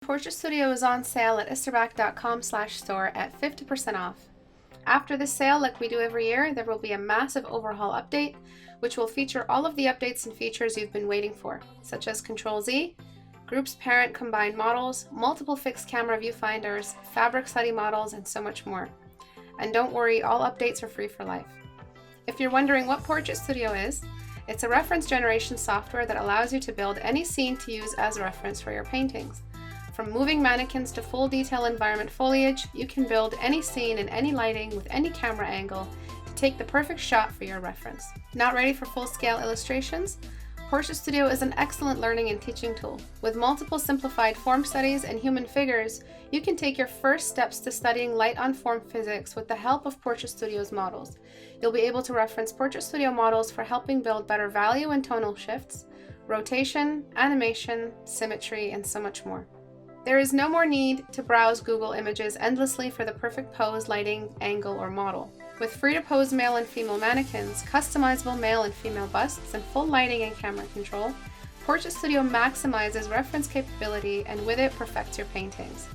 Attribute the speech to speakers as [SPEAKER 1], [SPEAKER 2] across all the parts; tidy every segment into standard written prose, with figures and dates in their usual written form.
[SPEAKER 1] PortraitStudio is on sale at istebrak.com/store at 50% off. After this sale, like we do every year, there will be a massive overhaul update, which will feature all of the updates and features you've been waiting for, such as Control-Z, Groups Parent Combined Models, multiple fixed camera viewfinders, fabric study models, and so much more. And don't worry, all updates are free for life. If you're wondering what PortraitStudio is, it's a reference generation software that allows you to build any scene to use as a reference for your paintings. From moving mannequins to full detail environment foliage, you can build any scene in any lighting with any camera angle to take the perfect shot for your reference. Not ready for full-scale illustrations? PortraitStudio is an excellent learning and teaching tool. With multiple simplified form studies and human figures, you can take your first steps to studying light on form physics with the help of PortraitStudio's models. You'll be able to reference PortraitStudio models for helping build better value and tonal shifts, rotation, animation, symmetry, and so much more. There is no more need to browse Google Images endlessly for the perfect pose, lighting, angle, or model. With free-to-pose male and female mannequins, customizable male and female busts, and full lighting and camera control, PortraitStudio maximizes reference capability and with it perfects your paintings.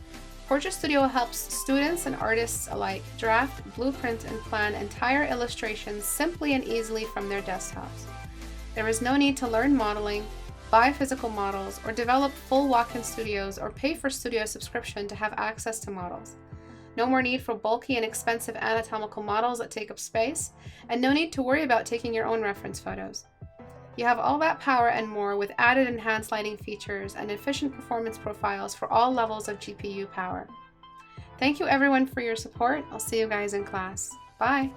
[SPEAKER 1] PortraitStudio helps students and artists alike draft, blueprint, and plan entire illustrations simply and easily from their desktops. There is no need to learn modeling, buy physical models, or develop full walk-in studios or pay for studio subscription to have access to models. No more need for bulky and expensive anatomical models that take up space, and no need to worry about taking your own reference photos. You have all that power and more with added enhanced lighting features and efficient performance profiles for all levels of GPU power. Thank you everyone for your support. I'll see you guys in class. Bye!